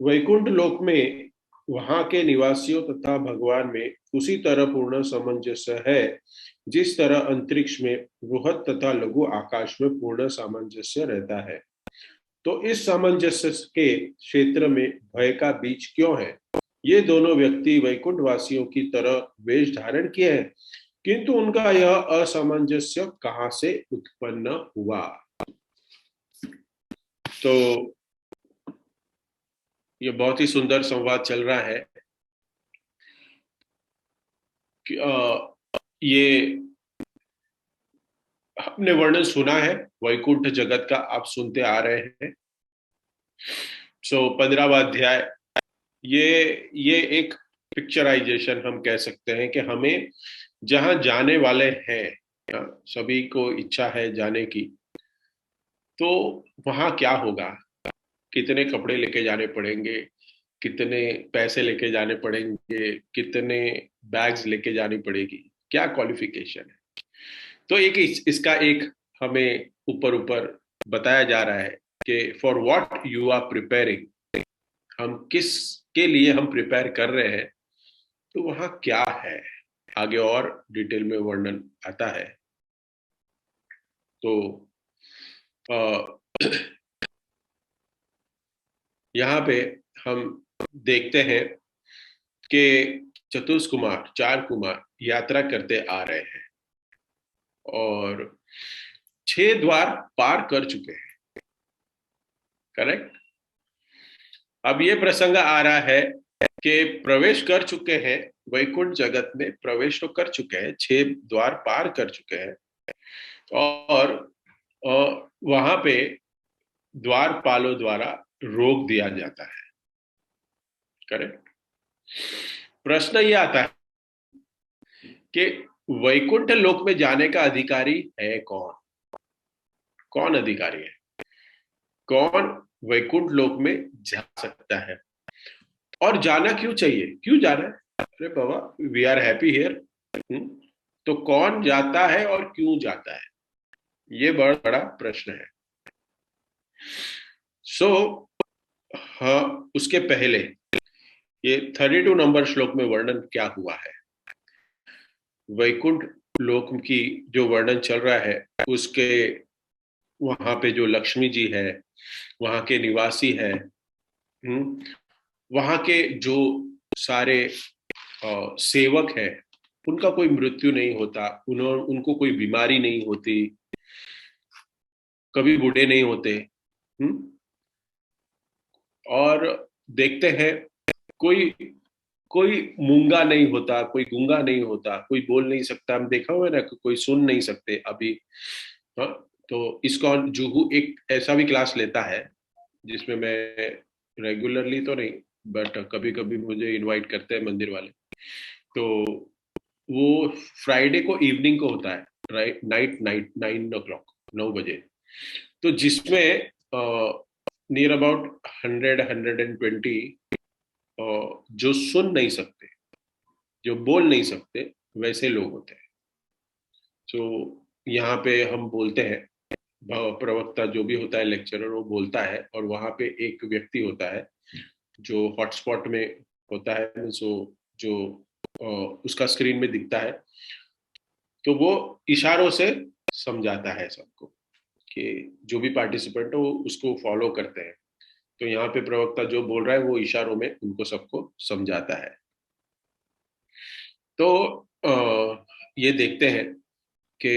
वैकुंठ लोक में वहां के निवासियों तथा भगवान में उसी तरह पूर्ण सामंजस्य है जिस तरह अंतरिक्ष में बृहद तथा लघु आकाश में पूर्ण सामंजस्य रहता है। तो इस सामंजस्य के क्षेत्र में भय का बीज क्यों है? ये दोनों व्यक्ति वैकुंठ वासियों की तरह वेश धारण किए हैं, किंतु उनका यह असामंजस्य कहां से उत्पन्न हुआ? तो ये बहुत ही सुंदर संवाद चल रहा है कि ये हमने वर्णन सुना है वैकुंठ जगत का, आप सुनते आ रहे हैं। 15वां अध्याय, ये एक पिक्चराइजेशन हम कह सकते हैं कि हमें जहां जाने वाले हैं, सभी को इच्छा है जाने की, तो वहां क्या होगा, कितने कपड़े लेके जाने पड़ेंगे, कितने पैसे लेके जाने पड़ेंगे, कितने बैग्स लेके जानी पड़ेगी, क्या क्वालिफिकेशन है। तो इसका एक हमें ऊपर ऊपर बताया जा रहा है कि for what you are preparing, हम किस के लिए हम प्रिपेयर कर रहे हैं, तो वहां क्या है, आगे और डिटेल में वर्णन आता है। तो यहाँ पे हम देखते हैं कि चतुर्थ कुमार, चार कुमार यात्रा करते आ रहे हैं और 6 द्वार पार कर चुके हैं। करेक्ट। अब ये प्रसंग आ रहा है कि प्रवेश कर चुके हैं, वैकुंठ जगत में प्रवेश तो कर चुके हैं, 6 द्वार पार कर चुके हैं और वहां पे द्वारपालों द्वारा रोक दिया जाता है। करेक्ट। प्रश्न ये आता है कि वैकुंठ लोक में जाने का अधिकारी है कौन? कौन अधिकारी है? कौन वैकुंठ लोक में जा सकता है और जाना क्यों चाहिए, क्यों जाना है? अरे बाबा, वी आर हैप्पी हियर। तो कौन जाता है और क्यों जाता है, ये बड़ा बड़ा प्रश्न है। हाँ, उसके पहले ये 32 नंबर श्लोक में वर्णन क्या हुआ है, वैकुंठ लोक की जो वर्णन चल रहा है उसके, वहां पे जो लक्ष्मी जी है, वहां के निवासी है, वहां के जो सारे सेवक है, उनका कोई मृत्यु नहीं होता, उनको कोई बीमारी नहीं होती, कभी बूढ़े नहीं होते। और देखते हैं कोई कोई मूंगा नहीं होता, कोई गूंगा नहीं होता, कोई बोल नहीं सकता, हम देखा हुआ है ना, कोई सुन नहीं सकते अभी। हाँ, तो इस्कॉन जुहू एक ऐसा भी क्लास लेता है जिसमें मैं रेगुलरली तो नहीं, बट कभी कभी मुझे इनवाइट करते हैं मंदिर वाले। तो वो फ्राइडे को इवनिंग को होता है, राइट, नाइट नाइट 9 o'clock, 9 बजे। तो जिसमें नियर अबाउट 100-120 जो सुन नहीं सकते, जो बोल नहीं सकते, वैसे लोग होते हैं। तो यहाँ पे हम बोलते हैं, प्रवक्ता जो भी होता है, लेक्चरर, वो बोलता है और वहां पे एक व्यक्ति होता है जो हॉटस्पॉट में होता है, जो उसका स्क्रीन में दिखता है, तो वो इशारों से समझाता है सबको कि जो भी पार्टिसिपेंट हो उसको फॉलो करते हैं। तो यहाँ पे प्रवक्ता जो बोल रहा है वो इशारों में उनको सबको समझाता है। तो ये देखते हैं कि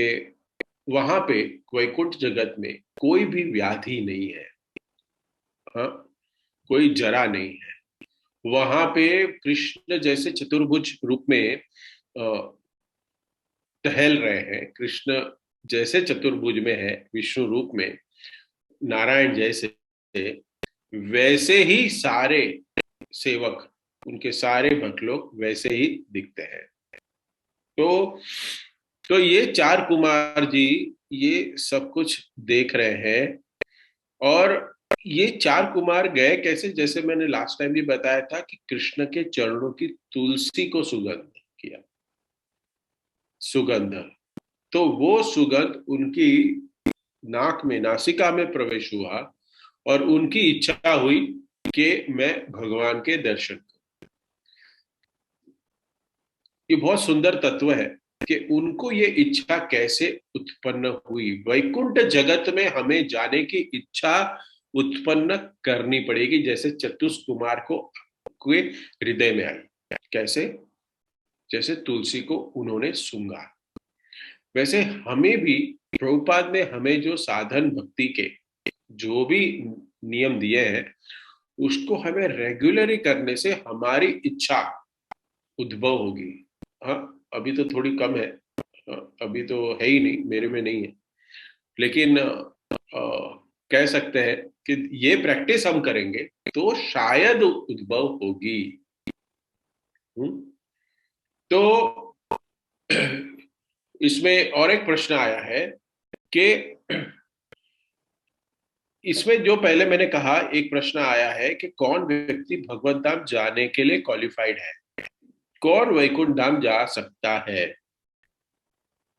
वहां पे वैकुंठ जगत में कोई भी व्याधि नहीं है, हाँ, कोई जरा नहीं है। वहां पे कृष्ण जैसे चतुर्भुज रूप में टहल रहे हैं, कृष्ण जैसे चतुर्भुज में है विष्णु रूप में, नारायण जैसे, वैसे ही सारे सेवक, उनके सारे भक्त लोग वैसे ही दिखते हैं। तो ये चार कुमार जी ये सब कुछ देख रहे हैं। और ये चार कुमार गए कैसे, जैसे मैंने लास्ट टाइम भी बताया था कि कृष्ण के चरणों की तुलसी को सुगंध किया, सुगंध, तो वो सुगंध उनकी नाक में, नासिका में प्रवेश हुआ और उनकी इच्छा हुई कि मैं भगवान के दर्शन करूं। ये बहुत सुंदर तत्व है कि उनको ये इच्छा कैसे उत्पन्न हुई। वैकुंठ जगत में हमें जाने की इच्छा उत्पन्न करनी पड़ेगी, जैसे चतुष कुमार को के हृदय में आई। कैसे? जैसे तुलसी को उन्होंने सूंघा। वैसे हमें भी प्रभुपाद ने हमें जो साधन भक्ति के जो भी नियम दिए हैं, उसको हमें रेगुलरली करने से हमारी इच्छा उद्भव होगी। हाँ, अभी तो थोड़ी कम है। अभी तो है ही नहीं, मेरे में नहीं है। लेकिन कह सकते हैं कि ये प्रैक्टिस हम करेंगे तो शायद उद्भव होगी। हम्म? तो इसमें और एक प्रश्न आया है कि इसमें जो पहले मैंने कहा, एक प्रश्न आया है कि कौन व्यक्ति भगवत धाम जाने के लिए क्वालिफाइड है, कौन वैकुंठ धाम जा सकता है।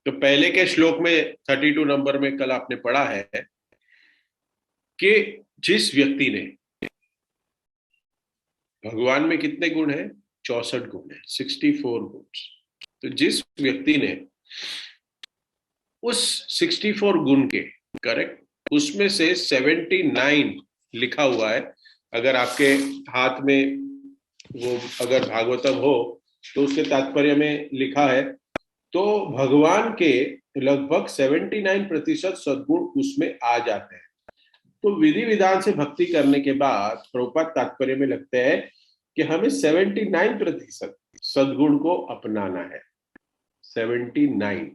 तो पहले के श्लोक में 32 नंबर में कल आपने पढ़ा है कि जिस व्यक्ति ने, भगवान में कितने गुण हैं? 64 गुण है, 64 गुण। तो जिस व्यक्ति ने उस 64 गुण के, करेक्ट, उसमें से 79 लिखा हुआ है। अगर आपके हाथ में वो अगर भागवतम हो तो उसके तात्पर्य में लिखा है, तो भगवान के लगभग 79% सद्गुण उसमें आ जाते हैं। तो विधि विधान से भक्ति करने के बाद प्रभुपाद तात्पर्य में लगता है कि हमें 79% सद्गुण को अपनाना है। 79।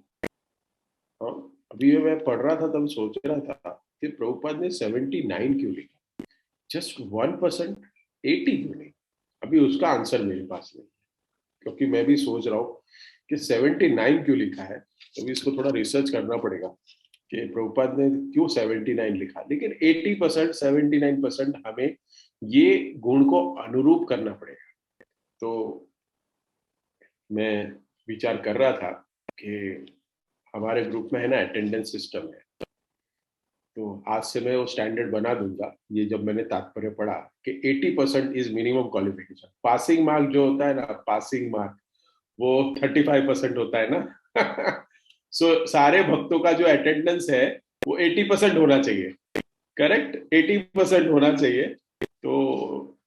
हाँ, अभी मैं पढ़ रहा था तब सोच रहा था कि प्रभुपाद ने 79 क्यों लिखा, जस्ट 1%, 80 क्यों नहीं। अभी उसका आंसर मेरे पास नहीं, क्योंकि मैं भी सोच रहा हूँ कि 79 क्यों लिखा है। अभी इसको थोड़ा रिसर्च करना पड़ेगा कि प्रभुपाद ने क्यों 79 लिखा। लेकिन 80%, 79% हमें ये गुण को अनुरूप करना पड़ेगा। तो मैं विचार कर रहा था कि हमारे ग्रुप में है ना अटेंडेंस सिस्टम है, तो आज से मैं वो स्टैंडर्ड बना दूंगा। ये जब मैंने तात्पर्य पढ़ा कि 80% is minimum qualification. Passing mark जो होता है ना, पासिंग मार्क वो 35% होता है ना। सो सारे भक्तों का जो अटेंडेंस है वो 80% होना चाहिए। करेक्ट, 80% होना चाहिए। तो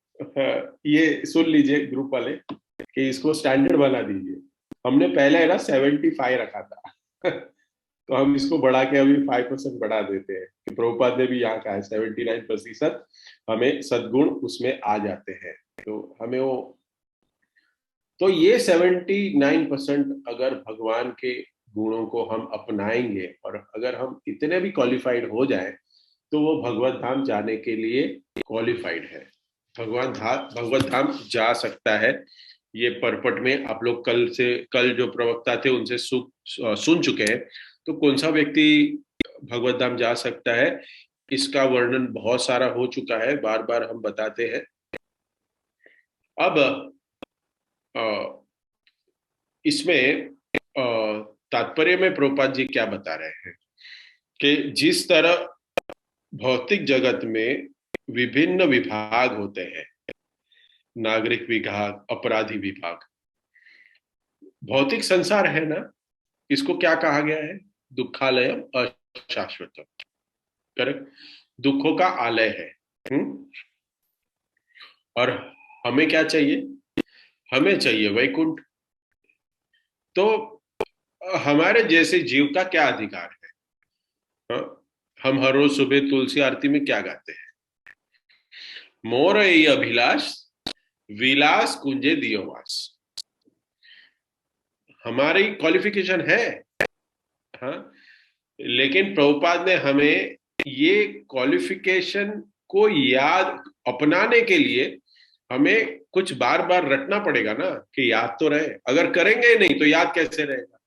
ये सुन लीजिए ग्रुप वाले कि इसको स्टैंडर्ड बना दीजिए। हमने पहले है ना 75 रखा था। तो हम इसको बढ़ा के अभी 5% बढ़ा देते हैं कि प्रभुपाद ने भी यहाँ कहा है 79% हमें सद्गुण उसमें आ जाते हैं। तो हमें वो, तो ये 79% अगर भगवान के गुणों को हम अपनाएंगे और अगर हम इतने भी क्वालिफाइड हो जाए तो वो भगवत धाम जाने के लिए क्वालिफाइड है। भगवत धाम जा सकता है। ये परपट में आप लोग कल जो प्रवक्ता थे उनसे सुन चुके हैं। तो कौन सा व्यक्ति भगवत धाम जा सकता है, इसका वर्णन बहुत सारा हो चुका है, बार बार हम बताते हैं। अब इसमें तात्पर्य में प्रभुपाद जी क्या बता रहे हैं कि जिस तरह भौतिक जगत में विभिन्न विभाग होते हैं, नागरिक विभाग, अपराधी विभाग, भौतिक संसार है ना, इसको क्या कहा गया है? दुखालयम अशाश्वतम। करेक्ट, दुखों का आलय है। और हमें क्या चाहिए? हमें चाहिए वैकुंठ। तो हमारे जैसे जीव का क्या अधिकार है? हाँ? हम हर रोज सुबह तुलसी आरती में क्या गाते हैं? मोर ये अभिलाष विलास कुंजे दियो वास। हमारी क्वालिफिकेशन है। हाँ, लेकिन प्रभुपाद ने हमें ये क्वालिफिकेशन को याद अपनाने के लिए हमें कुछ बार बार रटना पड़ेगा ना, कि याद तो रहे। अगर करेंगे नहीं तो याद कैसे रहेगा?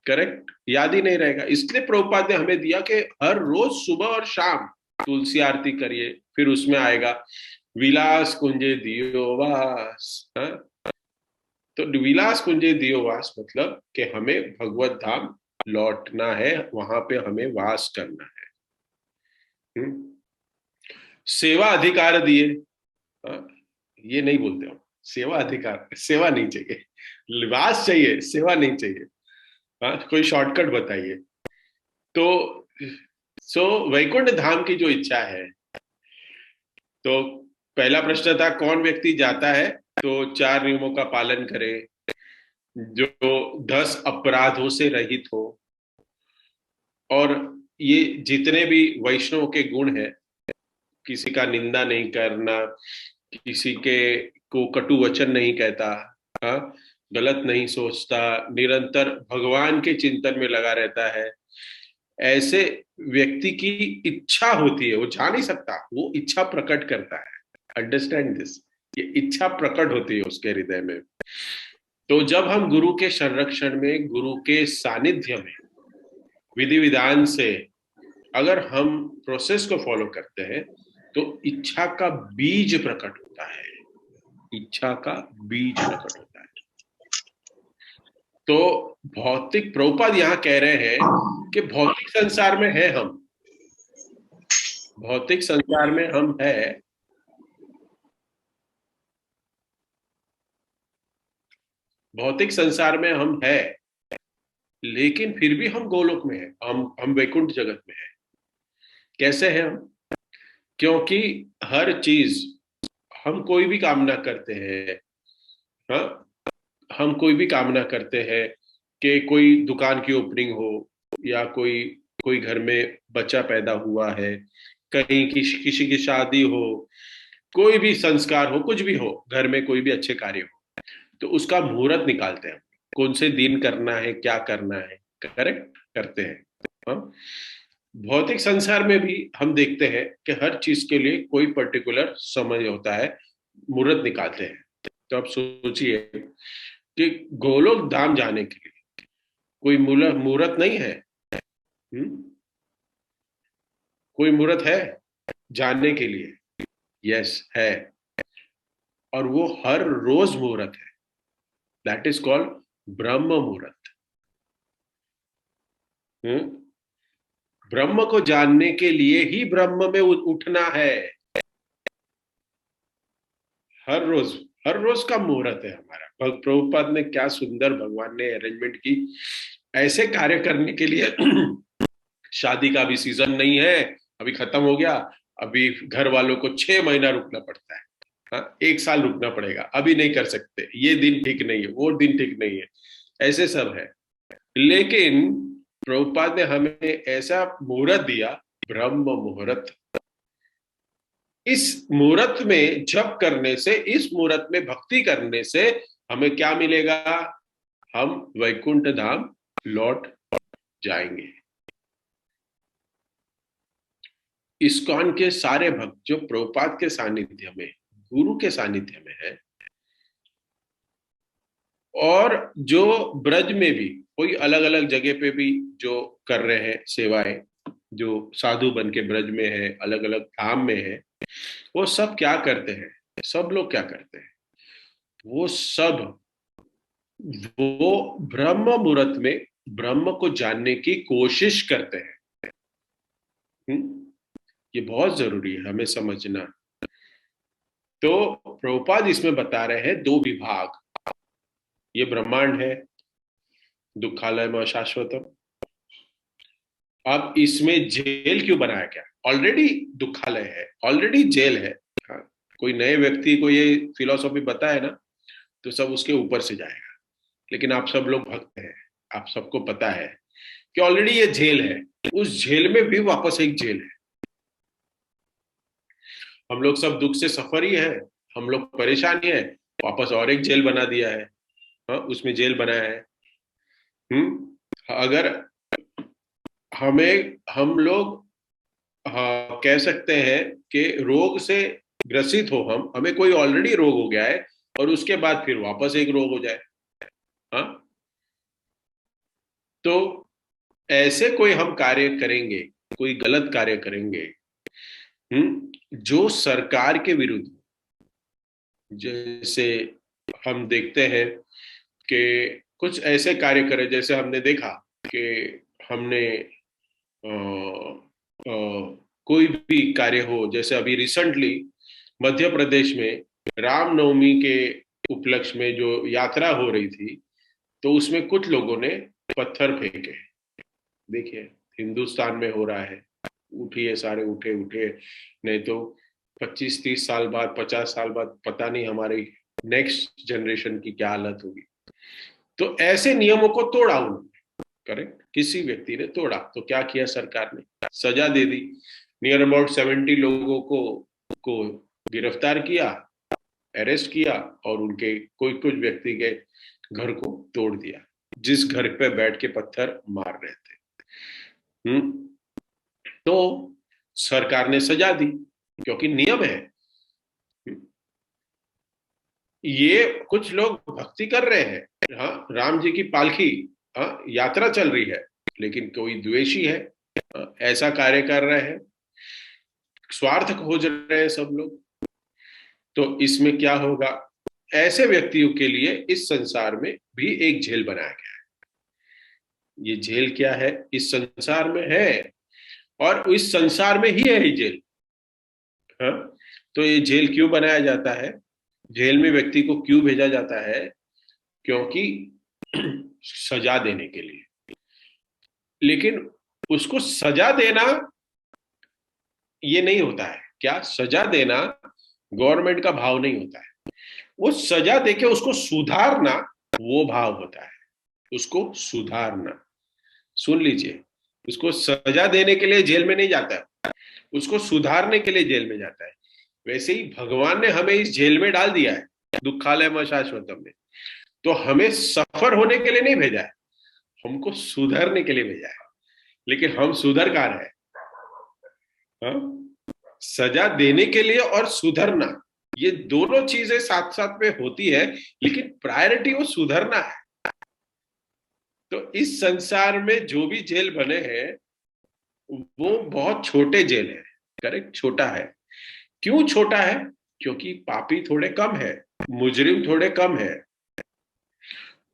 करेक्ट, याद ही नहीं रहेगा। इसलिए प्रभुपाद ने हमें दिया कि हर रोज सुबह और शाम तुलसी आरती करिए, फिर उसमें आएगा विलास कुंजे दियो वास। हाँ? तो विलास कुंजे दियो वास मतलब कि हमें भगवत धाम लौटना है, वहां पे हमें वास करना है। सेवा अधिकार दिए, हाँ, ये नहीं बोलते हम। सेवा अधिकार, सेवा नहीं चाहिए, लिबास चाहिए, सेवा नहीं चाहिए। हाँ, कोई शॉर्टकट बताइए। तो सो वैकुंठ धाम की जो इच्छा है, तो पहला प्रश्न था कौन व्यक्ति जाता है, तो 4 नियमों का पालन करे, जो 10 अपराधों से रहित हो, और ये जितने भी वैष्णव के गुण है, किसी का निंदा नहीं करना, किसी के को कटु वचन नहीं कहता, हाँ, गलत नहीं सोचता, निरंतर भगवान के चिंतन में लगा रहता है, ऐसे व्यक्ति की इच्छा होती है, वो जा नहीं सकता, वो इच्छा प्रकट करता है। अंडरस्टैंड दिस, ये इच्छा प्रकट होती है उसके हृदय में। तो जब हम गुरु के संरक्षण में, गुरु के सानिध्य में, विधि विधान से अगर हम प्रोसेस को फॉलो करते हैं, तो इच्छा का बीज प्रकट होता है, इच्छा का बीज प्रकट होता है। तो भौतिक, प्रभुपाद यहां कह रहे हैं कि भौतिक संसार में है हम, भौतिक संसार में हम है, भौतिक संसार में हम है, लेकिन फिर भी हम गोलोक में है, हम वैकुंठ जगत में है। कैसे हैं हम? क्योंकि हर चीज, हम कोई भी कामना करते हैं, हाँ, हम कोई भी कामना करते हैं कि कोई दुकान की ओपनिंग हो, या कोई कोई घर में बच्चा पैदा हुआ है, कहीं किसी की शादी हो, कोई भी संस्कार हो, कुछ भी हो, घर में कोई भी अच्छे कार्य हो, तो उसका मुहूर्त निकालते हैं, कौन से दिन करना है, क्या करना है, करेक्ट करते हैं। हाँ? भौतिक संसार में भी हम देखते हैं कि हर चीज के लिए कोई पर्टिकुलर समय होता है, मुहूर्त निकालते हैं। तो आप सोचिए कि गोलोक धाम जाने के लिए कोई मुहूर्त नहीं है। हुँ? कोई मुहूर्त है जाने के लिए? यस है, और वो हर रोज मुहूर्त है, दैट इज कॉल्ड ब्रह्म मुहूर्त। ब्रह्म को जानने के लिए ही ब्रह्म में उठना है, हर रोज, हर रोज का मुहूर्त है हमारा। प्रभुपाद ने क्या सुंदर, भगवान ने अरेंजमेंट की, ऐसे कार्य करने के लिए। शादी का भी सीजन नहीं है, अभी खत्म हो गया, अभी घर वालों को 6 महीना रुकना पड़ता है, हाँ, 1 साल रुकना पड़ेगा, अभी नहीं कर सकते, ये दिन ठीक नहीं है, वो दिन ठीक नहीं है, ऐसे सब है। लेकिन प्रभुपाद ने हमें ऐसा मुहूर्त दिया, ब्रह्म मुहूर्त। इस मुहूर्त में जप करने से, इस मुहूर्त में भक्ति करने से हमें क्या मिलेगा? हम वैकुंठ धाम लौट जाएंगे। इस्कॉन के सारे भक्त जो प्रभुपाद के सानिध्य में, गुरु के सानिध्य में है, और जो ब्रज में भी कोई अलग अलग जगह पे भी जो कर रहे हैं सेवाएं, जो साधु बन के ब्रज में है, अलग अलग धाम में है, वो सब क्या करते हैं? सब लोग क्या करते हैं? वो सब, वो ब्रह्म मुहूर्त में ब्रह्म को जानने की कोशिश करते हैं। ये बहुत जरूरी है हमें समझना। तो प्रभुपाद इसमें बता रहे हैं 2 विभाग, ये ब्रह्मांड है, दुखालय में शाश्वतम। अब इसमें जेल क्यों बनाया गया? ऑलरेडी दुखालय है, ऑलरेडी जेल है। हाँ, कोई नए व्यक्ति को ये फिलॉसफी बताए ना, तो सब उसके ऊपर से जाएगा। लेकिन आप सब लोग भक्त हैं, आप सबको पता है कि ऑलरेडी ये जेल है, उस जेल में भी वापस एक जेल है। हम लोग सब दुख से सफर ही है, हम लोग परेशान ही है, वापस और एक जेल बना दिया है। हाँ, उसमें जेल बनाया है। अगर हमें, हम लोग, हाँ, कह सकते हैं कि रोग से ग्रसित हो हम, हमें कोई ऑलरेडी रोग हो गया है, और उसके बाद फिर वापस एक रोग हो जाए। हाँ, तो ऐसे कोई हम कार्य करेंगे, कोई गलत कार्य करेंगे, जो सरकार के विरुद्ध, जैसे हम देखते हैं कि कुछ ऐसे कार्य करे, जैसे हमने देखा कि हमने अ, अ, कोई भी कार्य हो, जैसे अभी रिसेंटली मध्य प्रदेश में रामनवमी के उपलक्ष्य में जो यात्रा हो रही थी, तो उसमें कुछ लोगों ने पत्थर फेंके। देखिए, हिंदुस्तान में हो रहा है, उठिए सारे, उठे उठे, नहीं तो 25-30 साल बाद, 50 साल बाद पता नहीं हमारी नेक्स्ट जनरेशन की क्या हालत होगी। तो ऐसे नियमों को तोड़ा उन्होंने, करेक्ट, किसी व्यक्ति ने तोड़ा, तो क्या किया सरकार ने, सजा दे दी। नियर अबाउट 70 लोगों को गिरफ्तार किया, अरेस्ट किया, और उनके कोई कुछ व्यक्ति के घर को तोड़ दिया, जिस घर पे बैठ के पत्थर मार रहे थे। तो सरकार ने सजा दी, क्योंकि नियम है। ये कुछ लोग भक्ति कर रहे हैं, हाँ, राम जी की पालकी, हाँ, यात्रा चल रही है, लेकिन कोई द्वेषी है, हाँ, ऐसा कार्य कर रहे हैं, स्वार्थ खोज रहे हैं सब लोग। तो इसमें क्या होगा, ऐसे व्यक्तियों के लिए इस संसार में भी एक जेल बनाया गया है। ये जेल क्या है, इस संसार में है, और इस संसार में ही है ये जेल। हाँ, तो ये जेल क्यों बनाया जाता है, जेल में व्यक्ति को क्यों भेजा जाता है, क्योंकि सजा देने के लिए। लेकिन उसको सजा देना ये नहीं होता है, क्या सजा देना गवर्नमेंट का भाव नहीं होता है, वो सजा देके उसको सुधारना वो भाव होता है, उसको सुधारना। सुन लीजिए, उसको सजा देने के लिए जेल में नहीं जाता है, उसको सुधारने के लिए जेल में जाता है। वैसे ही भगवान ने हमें इस जेल में डाल दिया है, दुखालय शाश्वतम में, तो हमें सफर होने के लिए नहीं भेजा है, हमको सुधरने के लिए भेजा है। लेकिन हम सुधर कहाँ रहे, हाँ? सजा देने के लिए और सुधरना, ये दोनों चीजें साथ साथ में होती है, लेकिन प्रायोरिटी वो सुधरना है। तो इस संसार में जो भी जेल बने हैं वो बहुत छोटे जेल है, करेक्ट, छोटा है। क्यों छोटा है, क्योंकि पापी थोड़े कम है, मुजरिम थोड़े कम है।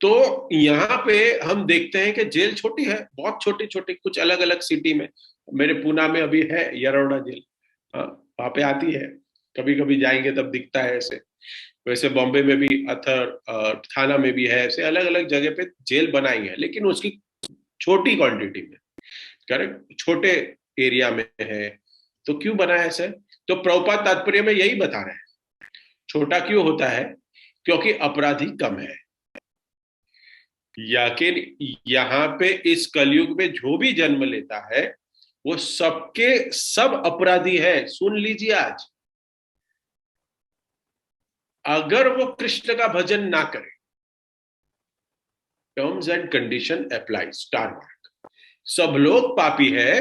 तो यहाँ पे हम देखते हैं कि जेल छोटी है, बहुत छोटी छोटी, कुछ अलग अलग सिटी में। मेरे पूना में अभी है यरोड़ा जेल, हाँ, वहां पे आती है, कभी कभी जाएंगे तब दिखता है ऐसे। वैसे बॉम्बे में भी अथर थाना में भी है, ऐसे अलग अलग जगह पे जेल बनाई है, लेकिन उसकी छोटी क्वांटिटी में, करेक्ट, छोटे एरिया में है। तो क्यों बनाया ऐसे, तो प्रभुपाद तात्पर्य में यही बता रहे हैं, छोटा क्यों होता है, क्योंकि अपराधी कम है। याकिन यहाँ पे इस कलयुग में जो भी जन्म लेता है वो सबके सब अपराधी है। सुन लीजिए, आज अगर वो कृष्ण का भजन ना करे, terms and condition apply, star mark, सब लोग पापी है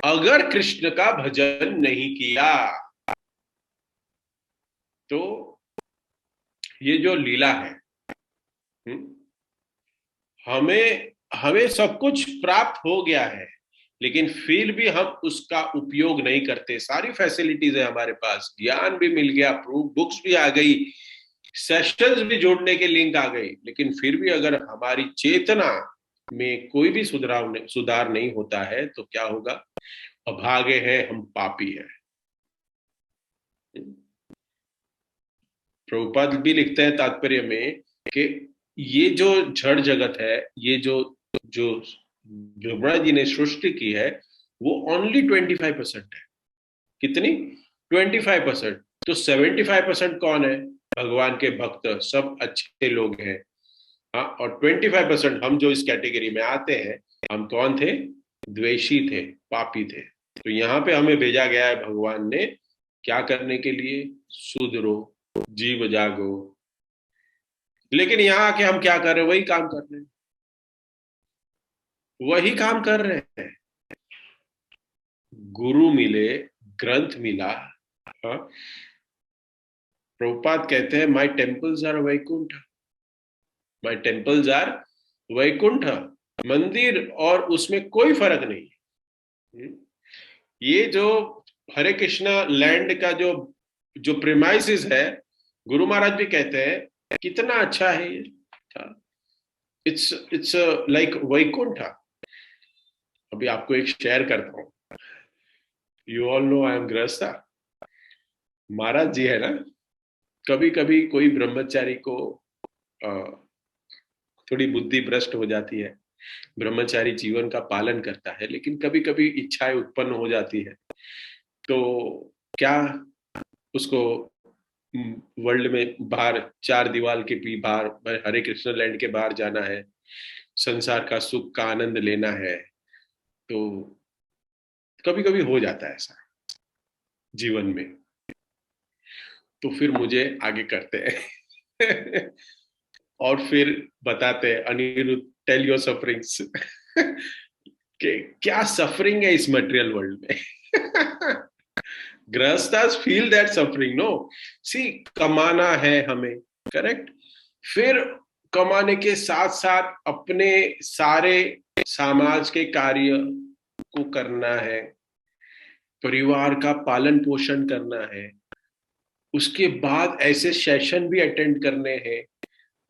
अगर कृष्ण का भजन नहीं किया। तो ये जो लीला है, हमें हमें सब कुछ प्राप्त हो गया है, लेकिन फिर भी हम उसका उपयोग नहीं करते। सारी फैसिलिटीज है हमारे पास, ज्ञान भी मिल गया, प्रूफ बुक्स भी आ गई, सेशंस भी जोड़ने के लिंक आ गई, लेकिन फिर भी अगर हमारी चेतना में कोई भी सुधार नहीं होता है तो क्या होगा, अभागे हैं हम, पापी है। प्रभुपाद भी लिखते हैं तात्पर्य में कि ये जो जड़ जगत है, ये जो जो ब्रह्मा जी ने सृष्टि की है, वो ओनली 25% है। कितनी, 25%। तो 75% कौन है, भगवान के भक्त, सब अच्छे लोग हैं, हाँ, और 25% हम जो इस कैटेगरी में आते हैं, हम कौन थे, द्वेषी थे, पापी थे। तो यहाँ पे हमें भेजा गया है भगवान ने, क्या करने के लिए, सुधरो, जीव जागो। लेकिन यहाँ आके हम क्या कर रहे हैं, वही काम कर रहे हैं, वही काम कर रहे हैं। गुरु मिले, ग्रंथ मिला, हाँ, प्रभुपाद कहते हैं my temples are Vaikuntha, my temples are Vaikuntha, मंदिर और उसमें कोई फर्क नहीं। ये जो हरे कृष्णा लैंड का जो जो प्रेमाइसिस है, गुरु महाराज भी कहते हैं कितना अच्छा है ये, इट्स लाइक वैकुंठ। अभी आपको एक शेयर करता हूँ, you all know I am grihastha, Maharaj ji है ना, कभी कभी कोई ब्रह्मचारी को अ, थोड़ी बुद्धि भ्रष्ट हो जाती है, ब्रह्मचारी जीवन का पालन करता है, लेकिन कभी कभी इच्छाएं उत्पन्न हो जाती है, तो क्या उसको वर्ल्ड में बाहर, चार दीवार के भी बाहर, हरे कृष्ण लैंड के बाहर जाना है, संसार का सुख का आनंद लेना है, तो कभी कभी हो जाता है ऐसा जीवन में। तो फिर मुझे आगे करते हैं और फिर बताते हैं, अनिरुद्ध टेल योर सफरिंग्स कि क्या सफरिंग है इस मटेरियल वर्ल्ड में। गृहस्थास फील दैट सफरिंग, नो, सी, कमाना है हमें, करेक्ट, फिर कमाने के साथ साथ अपने सारे समाज के कार्य को करना है, परिवार का पालन पोषण करना है, उसके बाद ऐसे सेशन भी अटेंड करने हैं,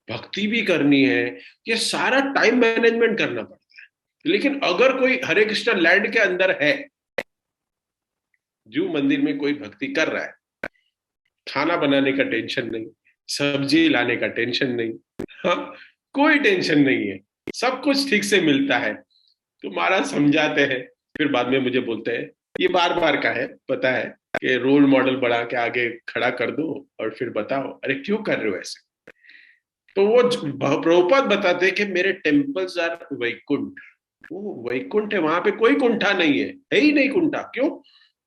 भक्ति भी करनी है, ये सारा टाइम मैनेजमेंट करना पड़ता है। लेकिन अगर कोई हरे कृष्ण लैंड के अंदर है, जो मंदिर में कोई भक्ति कर रहा है, खाना बनाने का टेंशन नहीं, सब्जी लाने का टेंशन नहीं, हाँ, कोई टेंशन नहीं है, सब कुछ ठीक से मिलता है, तो महाराज समझाते हैं, फिर बाद में मुझे बोलते हैं ये बार बार का है, पता है, कि रोल मॉडल बना के आगे खड़ा कर दो और फिर बताओ, अरे क्यों कर रहे हो ऐसे। तो वो प्रभुपाद बताते हैं कि मेरे टेम्पल्स आर वैकुंठ, वो वैकुंठ है, वहां पे कोई कुंठा नहीं है ही नहीं कुंठा, क्यों,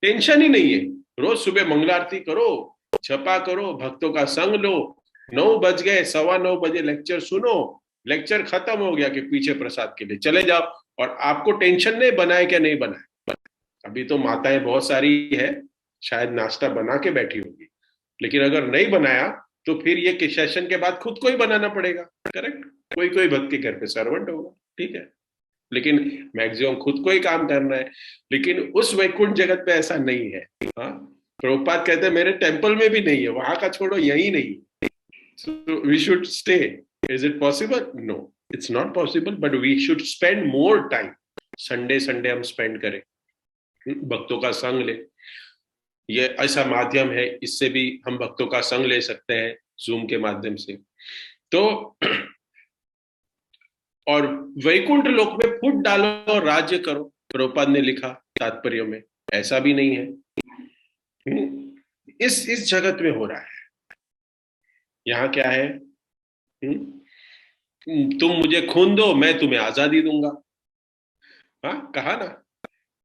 टेंशन ही नहीं है, रोज सुबह मंगल आरती करो, जपा करो, भक्तों का संग लो, 9 बज गए, 9:15 बजे लेक्चर सुनो, लेक्चर खत्म हो गया कि पीछे प्रसाद के लिए चले जाओ, और आपको टेंशन नहीं बनाए क्या नहीं बनाए। अभी तो माताएं बहुत सारी है, शायद नाश्ता बना के बैठी होगी, लेकिन अगर नहीं बनाया तो फिर ये सेशन के बाद खुद को ही बनाना पड़ेगा, करेक्ट, कोई कोई भक्त के घर पे सर्वेंट होगा, ठीक है, लेकिन मैक्सिमम खुद को ही काम करना है। लेकिन उस वैकुंठ जगत पे ऐसा नहीं है। हाँ, प्रभुपाद कहते हैं मेरे टेम्पल में भी नहीं है, वहां का छोड़ो, यही नहीं है, so we should stay. Is it possible? No, it's not possible, but we should spend more time. Sunday Sunday हम स्पेंड करें, भक्तों का संग ले, ये ऐसा माध्यम है, इससे भी हम भक्तों का संग ले सकते हैं, जूम के माध्यम से। तो और वैकुंठ लोक में फुट डालो और राज्य करो, प्रभुपाद ने लिखा तात्पर्य में, ऐसा भी नहीं है। इस जगत में हो रहा है, यहाँ क्या है, तुम मुझे खून दो, मैं तुम्हें आजादी दूंगा। हाँ, कहा ना,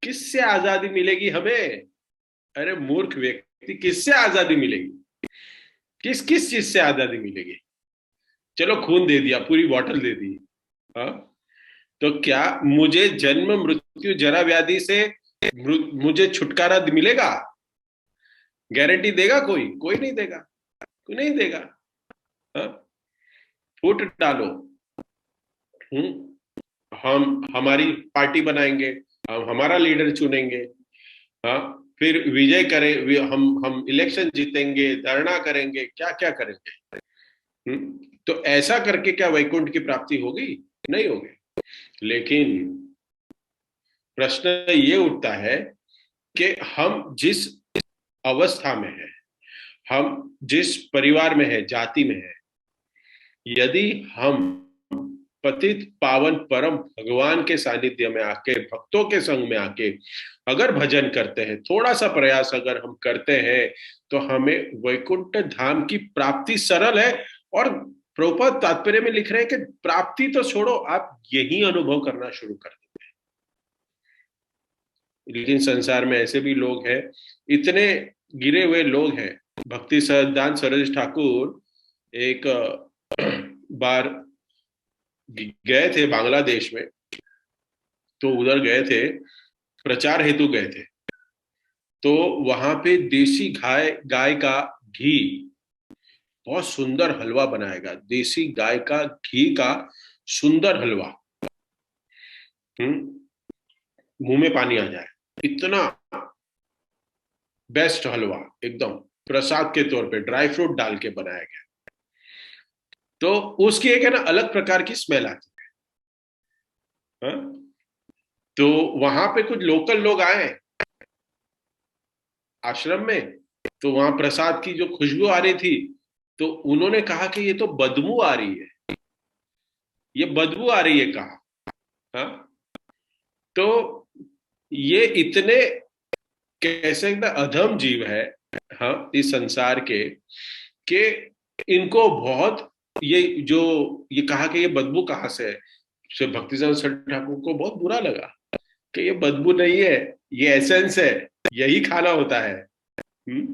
किससे आजादी मिलेगी हमें, अरे मूर्ख व्यक्ति, किससे आजादी मिलेगी, किस किस चीज से आजादी मिलेगी। चलो खून दे दिया, पूरी बॉटल दे दी, हाँ, तो क्या मुझे जन्म मृत्यु जरा व्याधि से मुझे छुटकारा मिलेगा, गारंटी देगा कोई, कोई नहीं देगा, कोई नहीं देगा। हाँ, फूट डालो, हम हमारी पार्टी बनाएंगे, हम हमारा लीडर चुनेंगे, हाँ, फिर विजय करें, हम इलेक्शन जीतेंगे, धरना करेंगे, क्या क्या करेंगे। तो ऐसा करके क्या वैकुंठ की प्राप्ति होगी, नहीं होगी। लेकिन प्रश्न ये उठता है कि हम जिस अवस्था में है, हम जिस परिवार में है, जाति में है, यदि हम पतित पावन परम भगवान के सानिध्य में आके, भक्तों के संग में आके अगर भजन करते हैं, थोड़ा सा प्रयास अगर हम करते हैं, तो हमें वैकुंठ धाम की प्राप्ति सरल है। और प्रभुपाद तात्पर्य में लिख रहे हैं कि प्राप्ति तो छोड़ो, आप यही अनुभव करना शुरू कर देंगे। लेकिन संसार में ऐसे भी लोग हैं, इतने गिरे हुए लोग हैं। भक्ति सहजानंद सरस्वती ठाकुर एक बार गए थे बांग्लादेश में, तो उधर गए थे, प्रचार हेतु गए थे, तो वहां पे देसी गाय गाय का घी, बहुत सुंदर हलवा बनाएगा, देसी गाय का घी का सुंदर हलवा, मुंह में पानी आ जाए, इतना बेस्ट हलवा, एकदम प्रसाद के तौर पे ड्राई फ्रूट डाल के बनाया गया। तो उसकी एक है ना अलग प्रकार की स्मेल आती है। हाँ? तो वहां पे कुछ लोकल लोग आए आश्रम में, तो वहां प्रसाद की जो खुशबू आ रही थी, तो उन्होंने कहा कि ये तो बदबू आ रही है, ये बदबू आ रही है, कहा। हाँ, तो ये इतने कैसे एकदम अधम जीव है, हाँ, इस संसार के, कि इनको बहुत, ये जो ये कहा कि ये बदबू कहाँ से है, श्री भक्तिसिंह ठाकुर को बहुत बुरा लगा कि ये बदबू नहीं है, ये एसेंस है, यही खाना होता है। हम्म?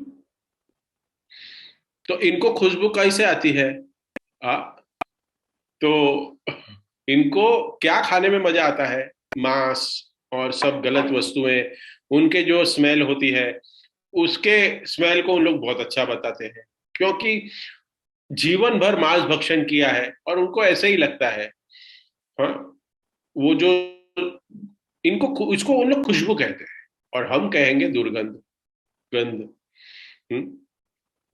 तो इनको खुशबू कैसे आती है? आ, तो इनको क्या खाने में मजा आता है? मांस और सब गलत वस्तुएं, उनके जो स्मेल होती है, उसके स्मेल को उन लोग बहुत अच्छा बताते हैं, क्योंकि जीवन भर मांस भक्षण किया है और उनको ऐसे ही लगता है। हाँ, वो जो इनको इसको उन लोग खुशबू कहते हैं, और हम कहेंगे दुर्गंध, गंध।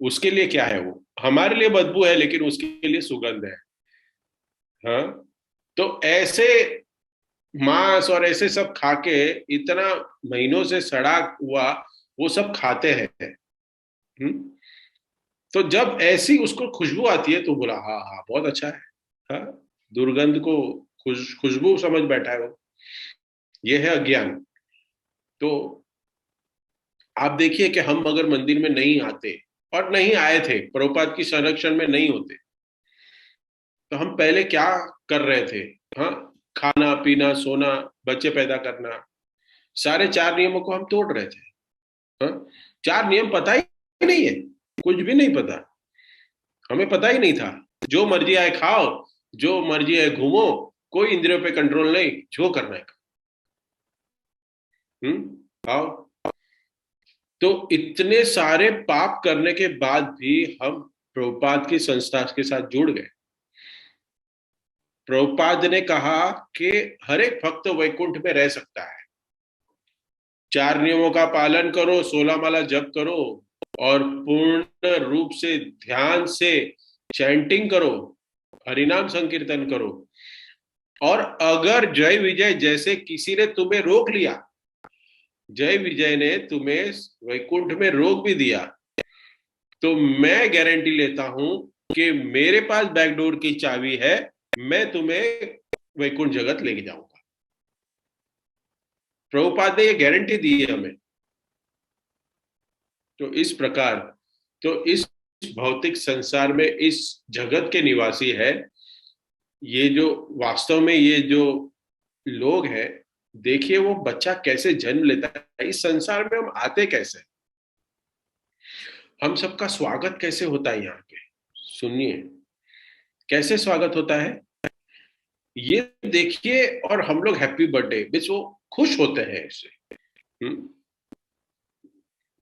उसके लिए क्या है? वो हमारे लिए बदबू है, लेकिन उसके लिए सुगंध है। हाँ, तो ऐसे मांस और ऐसे सब खा के, इतना महीनों से सड़ा हुआ वो सब खाते हैं। हम्म? तो जब ऐसी उसको खुशबू आती है तो बोला, हाँ हाँ बहुत अच्छा है। हाँ, दुर्गंध को खुशबू समझ बैठा है वो। ये है अज्ञान। तो आप देखिए कि हम अगर मंदिर में नहीं आते, और नहीं आए थे, प्रभुपाद की संरक्षण में नहीं होते, तो हम पहले क्या कर रहे थे? हाँ, खाना पीना सोना, बच्चे पैदा करना, सारे चार नियमों को हम तोड़ रहे थे। हाँ, चार नियम पता ही नहीं है, कुछ भी नहीं पता, हमें पता ही नहीं था। जो मर्जी आए खाओ, जो मर्जी आए घूमो, कोई इंद्रियों पे कंट्रोल नहीं, जो करना है। खाओ। तो इतने सारे पाप करने के बाद भी हम प्रभुपाद की संस्था के साथ जुड़ गए। प्रभुपाद ने कहा कि हर एक भक्त वैकुंठ में रह सकता है, चार नियमों का पालन करो, 16 माला जप करो, और पूर्ण रूप से ध्यान से चैंटिंग करो, हरिनाम संकीर्तन करो। और अगर जय विजय जैसे किसी ने तुम्हें रोक लिया, जय विजय ने तुम्हें वैकुंठ में रोक भी दिया, तो मैं गारंटी लेता हूं कि मेरे पास बैकडोर की चाबी है, मैं तुम्हें वैकुंठ जगत लेके जाऊंगा। प्रभुपाद ने ये गारंटी दी है हमें। तो इस प्रकार, तो इस भौतिक संसार में इस जगत के निवासी है, ये जो वास्तव में ये जो लोग हैं, देखिए वो बच्चा कैसे जन्म लेता है, इस संसार में हम आते कैसे, हम सबका स्वागत कैसे होता है यहाँ पे। सुनिए, कैसे स्वागत होता है ये देखिए, और हम लोग हैप्पी बर्थडे बिच वो खुश होते हैं इससे। हम्म?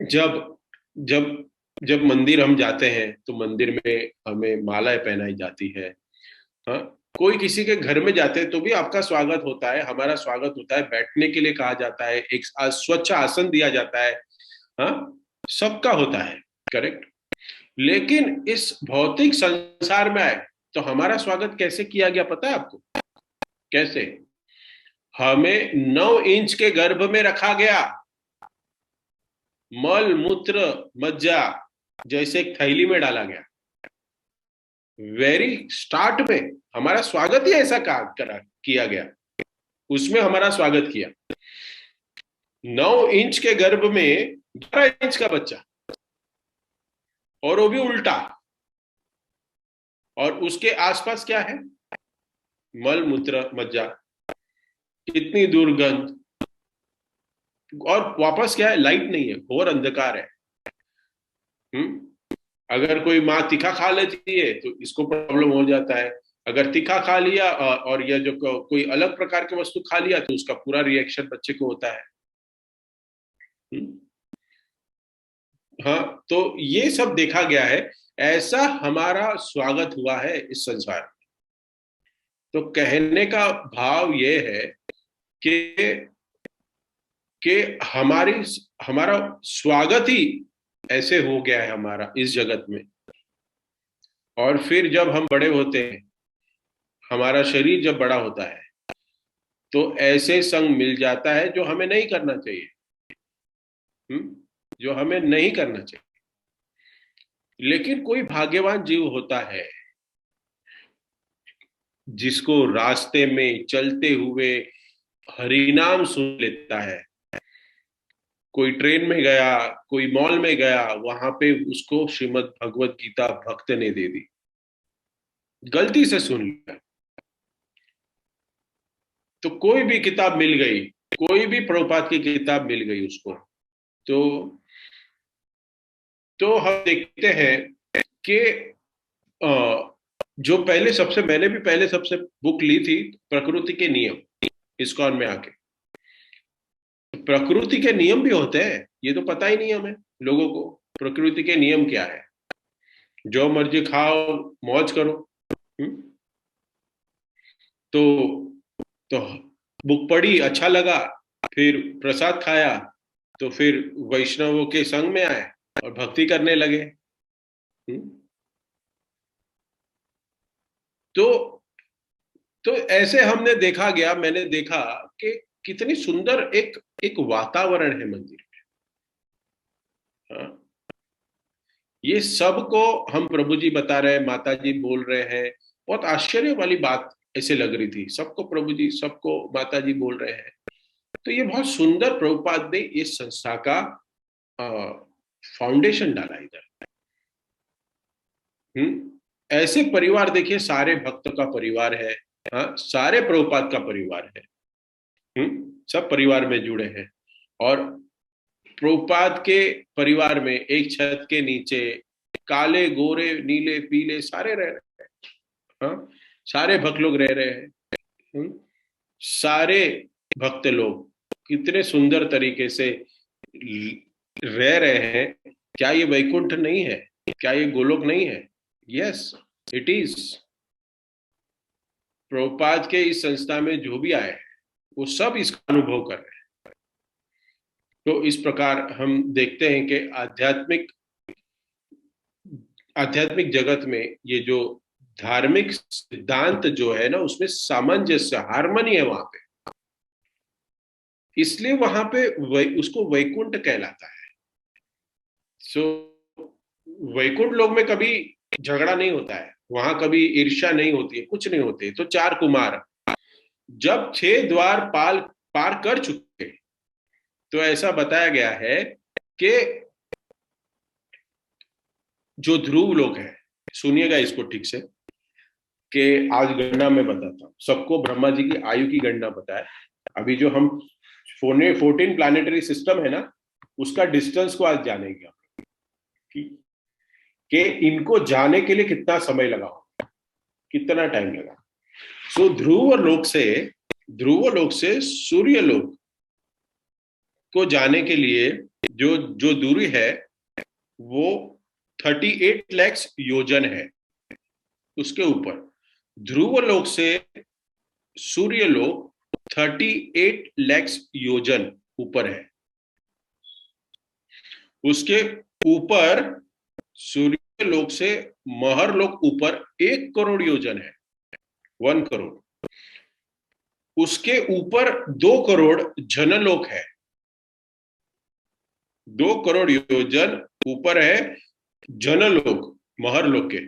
जब जब जब मंदिर हम जाते हैं तो मंदिर में हमें मालाएं पहनाई जाती है। हाँ, कोई किसी के घर में जाते हैं तो भी आपका स्वागत होता है, हमारा स्वागत होता है, बैठने के लिए कहा जाता है, एक स्वच्छ आसन दिया जाता है। हाँ, सबका होता है, करेक्ट। लेकिन इस भौतिक संसार में आए तो हमारा स्वागत कैसे किया गया पता है आपको? कैसे? हमें 9 इंच के गर्भ में रखा गया, मल मूत्र मज्जा जैसे एक थैली में डाला गया। वेरी स्टार्ट में हमारा स्वागत ही ऐसा किया गया, उसमें हमारा स्वागत किया। 9 इंच के गर्भ में 12 इंच का बच्चा, और वो भी उल्टा, और उसके आसपास क्या है? मल मूत्र मज्जा, इतनी दुर्गंध, और वापस क्या है? लाइट नहीं है, घोर अंधकार है। अगर कोई माँ तीखा खा लेती है तो इसको प्रॉब्लम हो जाता है, अगर तीखा खा लिया और यह जो कोई अलग प्रकार की वस्तु खा लिया तो उसका पूरा रिएक्शन बच्चे को होता है। हम्म? हाँ, तो ये सब देखा गया है, ऐसा हमारा स्वागत हुआ है इस संसार में। तो कहने का भाव ये है कि कि हमारी हमारा स्वागत ही ऐसे हो गया है हमारा इस जगत में। और फिर जब हम बड़े होते हैं, हमारा शरीर जब बड़ा होता है, तो ऐसे संग मिल जाता है जो हमें नहीं करना चाहिए। जो हमें नहीं करना चाहिए। लेकिन कोई भाग्यवान जीव होता है जिसको रास्ते में चलते हुए हरिनाम सुन लेता है। कोई ट्रेन में गया, कोई मॉल में गया, वहां पे उसको श्रीमद् भगवत गीता भक्त ने दे दी, गलती से सुन लिया। तो कोई भी किताब मिल गई, कोई भी प्रभुपाद की किताब मिल गई उसको, तो हम देखते हैं कि जो पहले सबसे, मैंने भी पहले सबसे बुक ली थी, प्रकृति के नियम, इस्कॉन में आके। प्रकृति के नियम भी होते हैं, ये तो पता ही नहीं हमें लोगों को। प्रकृति के नियम क्या है? जो मर्जी खाओ, मौज करो। हम्म? तो तो बुक पढ़ी, अच्छा लगा, फिर प्रसाद खाया, तो फिर वैष्णवों के संग में आए और भक्ति करने लगे। हम्म? तो ऐसे हमने देखा गया, मैंने देखा कि कितनी सुंदर एक एक वातावरण है मंदिर में। हाँ, ये सबको हम प्रभु जी बता रहे हैं, माता जी बोल रहे हैं। बहुत आश्चर्य वाली बात ऐसे लग रही थी, सबको प्रभु जी, सबको माता जी बोल रहे हैं। तो ये बहुत सुंदर प्रभुपाद ने इस संस्था का फाउंडेशन डाला इधर। ऐसे परिवार देखिए, सारे भक्त का परिवार है। हाँ, सारे प्रभुपाद का परिवार है। सब परिवार में जुड़े हैं। और प्रभुपाद के परिवार में एक छत के नीचे काले गोरे नीले पीले सारे रह रहे हैं। हाँ, सारे भक्त लोग रह रहे हैं। हम्म, सारे भक्त लोग कितने सुंदर तरीके से रह रहे हैं। क्या ये वैकुंठ नहीं है? क्या ये गोलोक नहीं है? Yes, it is. प्रभुपाद के इस संस्था में जो भी आए हैं, वो सब इसका अनुभव कर रहे हैं। तो इस प्रकार हम देखते हैं कि आध्यात्मिक जगत में ये जो धार्मिक सिद्धांत जो है ना, उसमें सामंजस्य, हार्मनी है वहां पे। इसलिए वहां पे उसको वैकुंठ कहलाता है। सो वैकुंठ लोक में कभी झगड़ा नहीं होता है, वहां कभी ईर्ष्या नहीं होती है, कुछ नहीं होती। तो चार कुमार जब 6 द्वार पार कर चुके, तो ऐसा बताया गया है कि जो ध्रुव लोग हैं, सुनिएगा इसको ठीक से, कि आज गणना में बताता हूँ सबको। ब्रह्मा जी की आयु की गणना बताए। अभी जो हम 14 प्लानिटरी सिस्टम है ना, उसका डिस्टेंस को आज जानेंगे हम, कि इनको जाने के लिए कितना समय लगा, कितना टाइम लगा। सो ध्रुव लोक से सूर्य लोक को जाने के लिए जो जो दूरी है, वो 38 लाख योजन है। उसके ऊपर ध्रुव लोक से सूर्य लोक 38 लाख योजन ऊपर है। उसके ऊपर सूर्य लोक से महर लोक ऊपर 1 करोड़ योजन है, 1 करोड़। उसके ऊपर 2 करोड़ जनलोक है, 2 करोड़ योजन ऊपर है जनलोक, महरलोक के।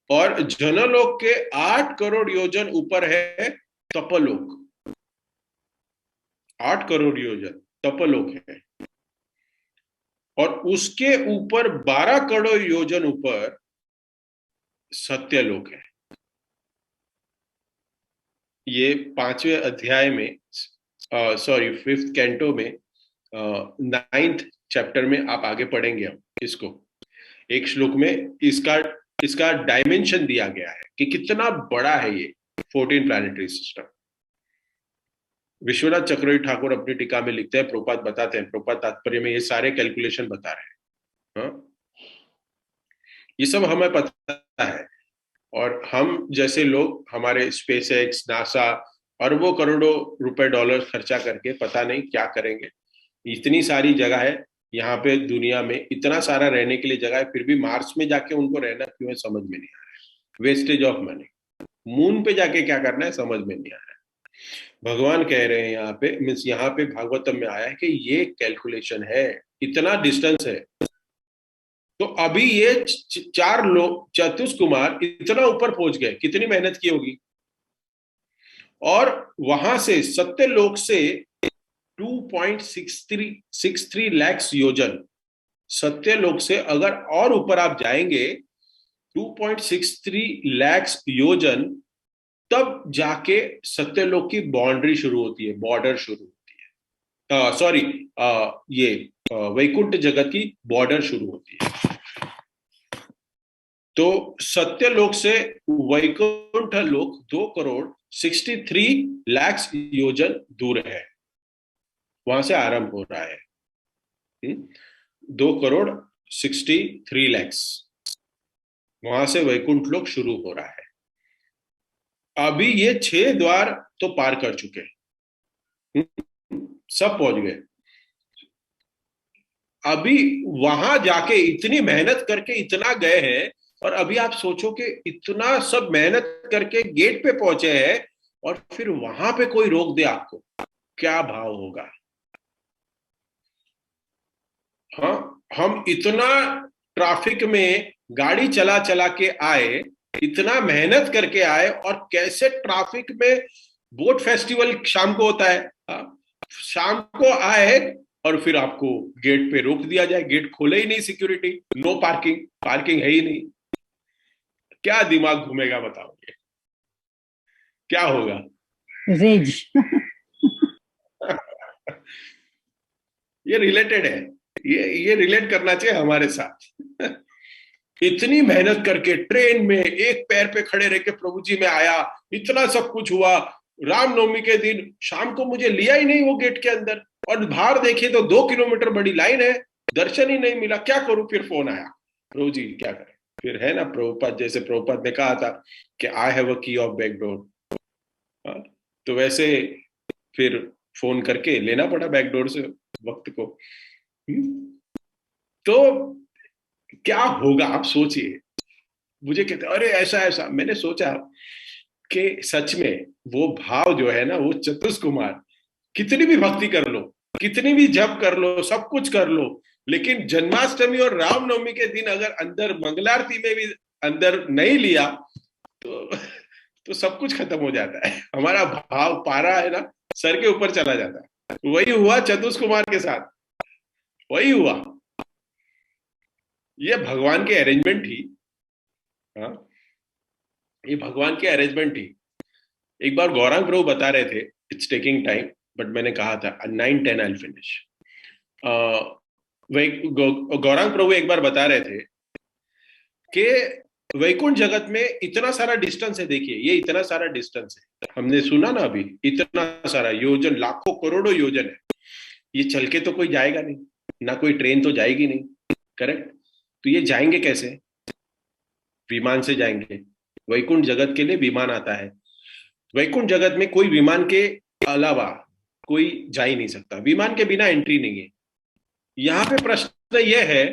और जनलोक के 8 करोड़ योजन ऊपर है तपलोक, 8 करोड़ योजन तपलोक है। और उसके ऊपर 12 करोड़ योजन ऊपर सत्यलोक है। ये 5वें अध्याय में, सॉरी 5th कैंटो में, 9th चैप्टर में आप आगे पढ़ेंगे। हम इसको एक श्लोक में इसका डायमेंशन दिया गया है कि कितना बड़ा है ये 14 प्लैनेटरी सिस्टम। विश्वनाथ चक्रवर्ती ठाकुर अपनी टीका में लिखते हैं, प्रभुपाद बताते हैं, प्रभुपाद तात्पर्य में ये सारे कैलकुलेशन बता रहे हैं। हाँ? ये सब हमें पता है। और हम जैसे लोग, हमारे स्पेस एक्स, नासा अरबों करोड़ों रुपए डॉलर खर्चा करके पता नहीं क्या करेंगे। इतनी सारी जगह है यहाँ पे, दुनिया में इतना सारा रहने के लिए जगह है, फिर भी मार्स में जाके उनको रहना क्यों है समझ में नहीं आ रहा है। Wastage of money. मून पे जाके क्या करना है समझ में नहीं आ रहा है। भगवान कह रहे हैं यहाँ पे, मीन्स यहाँ पे भागवतम में आया है कि ये कैलकुलेशन है, इतना डिस्टेंस है। तो अभी ये चार लोग, चतुष कुमार इतना ऊपर पहुंच गए, कितनी मेहनत की होगी। और वहां से सत्यलोक से 2.63 लाख योजन, सत्यलोक से अगर और ऊपर आप जाएंगे 2.63 लाख योजन, तब जाके सत्यलोक की बाउंड्री शुरू होती है, बॉर्डर शुरू होती है। सॉरी, ये वैकुंठ जगत की बॉर्डर शुरू होती है। तो सत्यलोक से वैकुंठ लोक 2 करोड़ 63 लाख योजन दूर है, वहां से आरंभ हो रहा है। 2 करोड़ 63 लाख, वहां से वैकुंठ लोक शुरू हो रहा है। अभी ये 6 द्वार तो पार कर चुके हैं, सब पहुंच गए। अभी वहां जाके इतनी मेहनत करके इतना गए हैं, और अभी आप सोचो कि इतना सब मेहनत करके गेट पे पहुंचे हैं, और फिर वहां पे कोई रोक दे आपको, क्या भाव होगा। हाँ, हम इतना ट्रैफिक में गाड़ी चला चला के आए, इतना मेहनत करके आए, और कैसे ट्रैफिक में बोट फेस्टिवल शाम को होता है, शाम को आए और फिर आपको गेट पे रोक दिया जाए, गेट खोले ही नहीं, सिक्योरिटी, नो पार्किंग, पार्किंग है ही नहीं। क्या दिमाग घूमेगा बताओगे, क्या होगा। रेज। ये रिलेटेड है, ये रिलेट करना चाहिए हमारे साथ। इतनी मेहनत करके ट्रेन में एक पैर पे खड़े रह के प्रभु जी में आया, इतना सब कुछ हुआ, रामनवमी के दिन शाम को मुझे लिया ही नहीं वो गेट के अंदर, और बाहर देखिए तो 2 किलोमीटर बड़ी लाइन है, दर्शन ही नहीं मिला, क्या करूं। फिर फोन आया, प्रभु जी क्या करें। फिर है ना, प्रभुपाद जैसे प्रभुपाद ने कहा था कि आई हैव अ की ऑफ बैक डोर, तो वैसे फिर फोन करके लेना पड़ा बैक डोर से वक्त को। तो क्या होगा आप सोचिए। मुझे कहते अरे ऐसा ऐसा, मैंने सोचा कि सच में वो भाव जो है ना, वो चतुष कुमार, कितनी भी भक्ति कर लो, कितनी भी जप कर लो, सब कुछ कर लो, लेकिन जन्माष्टमी और रामनवमी के दिन अगर अंदर मंगलारती में भी अंदर नहीं लिया, तो तो सब कुछ खत्म हो जाता है, हमारा भाव पारा है ना, सर के ऊपर चला जाता है। वही हुआ चतुष कुमार के साथ, वही हुआ। ये भगवान के अरेंजमेंट ही, हाँ, ये भगवान के अरेंजमेंट ही। एक बार गौरांग प्रभु बता रहे थे, इट्स टेकिंग टाइम, बट मैंने कहा था 9-10 आई फिनिश। गौरांग प्रभु एक बार बता रहे थे कि वैकुंठ जगत में इतना सारा डिस्टेंस है, देखिए ये इतना सारा डिस्टेंस है, हमने सुना ना अभी, इतना सारा योजन, लाखों करोड़ों योजन है, ये चल के तो कोई जाएगा नहीं, ना कोई ट्रेन तो जाएगी नहीं, करेक्ट। तो ये जाएंगे कैसे, विमान से जाएंगे। वैकुंठ जगत के लिए विमान आता है, वैकुंठ जगत में कोई विमान के अलावा कोई जा ही नहीं सकता, विमान के बिना एंट्री नहीं है। यहां पे प्रश्न यह है,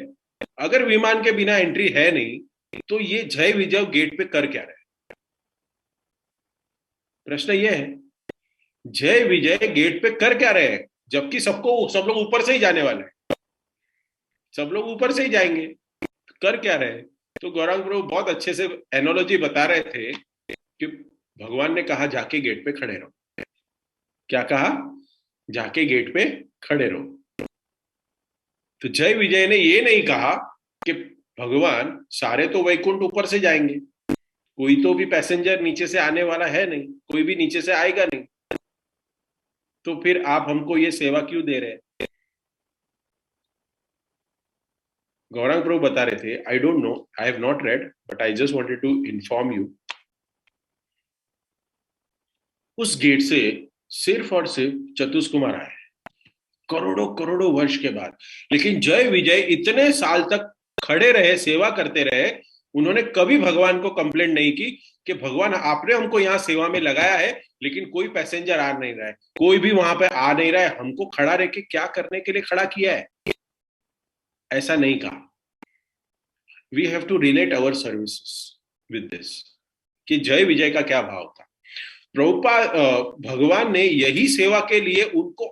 अगर विमान के बिना एंट्री है नहीं, तो ये जय विजय गेट पे कर क्या रहे। प्रश्न यह है, जय विजय गेट पे कर क्या रहे हैं, जबकि सब लोग ऊपर से ही जाने वाले हैं, सब लोग ऊपर से ही जाएंगे, कर क्या रहे। तो गौरांग प्रभु बहुत अच्छे से एनोलॉजी बता रहे थे कि भगवान ने कहा जाके गेट पे खड़े रहो, क्या कहा, जाके गेट पे खड़े रहो। तो जय विजय ने ये नहीं कहा कि भगवान सारे तो वैकुंठ ऊपर से जाएंगे, कोई तो भी पैसेंजर नीचे से आने वाला है नहीं, कोई भी नीचे से आएगा नहीं, तो फिर आप हमको ये सेवा क्यों दे रहे हैं। गौरांग प्रभु बता रहे थे, I don't know, I have not read, but I just wanted to inform you, उस गेट से सिर्फ और सिर्फ चतुष कुमार आए, करोड़ों करोड़ों वर्ष के बाद। लेकिन जय विजय इतने साल तक खड़े रहे, सेवा करते रहे, उन्होंने कभी भगवान को कंप्लेंट नहीं की कि भगवान आपने हमको यहाँ सेवा में लगाया है, लेकिन कोई पैसेंजर आ नहीं रहा है, कोई भी वहां पे आ नहीं रहा है, हमको खड़ा रह के क्या करने के लिए खड़ा किया है, ऐसा नहीं कहा। We have to relate our services with this, कि जय विजय का क्या भाव था। प्रभुपाद, भगवान ने यही सेवा के लिए उनको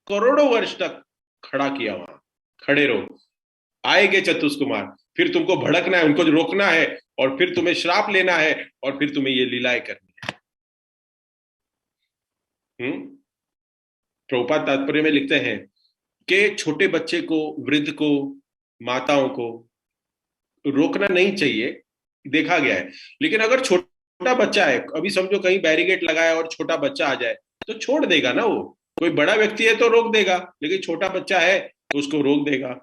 करोड़ों वर्ष तक खड़ा किया, वहां खड़े रहो, आएंगे चतुष कुमार, फिर तुमको भड़कना है, उनको रोकना है, और फिर तुम्हें श्राप लेना है, और फिर तुम्हें ये लीलाएं करनी है। प्रभुपाद तात्पर्य में लिखते हैं कि छोटे बच्चे को, वृद्ध को, माताओं को रोकना नहीं चाहिए, देखा गया है। लेकिन अगर छोटा बच्चा है, अभी समझो कहीं बैरिकेड लगाया और छोटा बच्चा आ जाए, तो छोड़ देगा ना वो। कोई बड़ा व्यक्ति है तो रोक देगा, लेकिन छोटा बच्चा है तो उसको रोक देगा।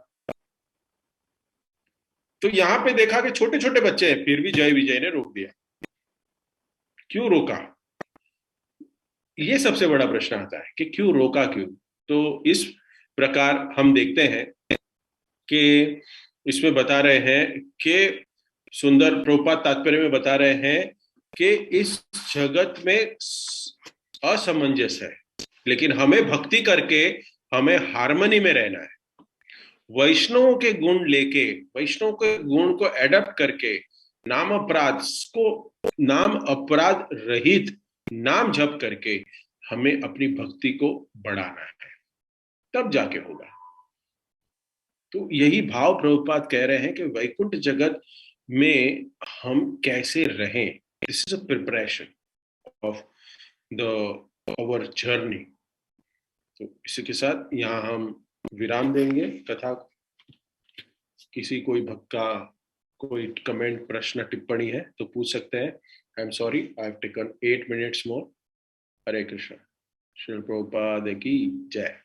तो यहां पे देखा कि छोटे छोटे बच्चे हैं, फिर भी जय विजय ने रोक दिया। क्यों रोका? ये सबसे बड़ा प्रश्न आता है कि क्यों रोका, क्यों? तो इस प्रकार हम देखते हैं कि इसमें बता रहे हैं कि सुंदर प्रभुपाद तात्पर्य में बता रहे हैं कि इस जगत में असमंजस है, लेकिन हमें भक्ति करके हमें हार्मनी में रहना है। वैष्णवों के गुण लेके, वैष्णव के गुण को एडप्ट करके, नाम अपराध को, नाम अपराध रहित नाम जप करके हमें अपनी भक्ति को बढ़ाना है, तब जाके होगा। तो यही भाव प्रभुपाद कह रहे हैं कि वैकुंठ जगत में हम कैसे रहें, this is a preparation of the our journey. तो इसी के साथ यहाँ हम विराम देंगे कथा को। किसी कोई भक्त का कोई कमेंट, प्रश्न, टिप्पणी है तो पूछ सकते हैं। I am sorry, I have taken 8 minutes मोर। हरे कृष्ण। श्रील प्रभुपाद की जय।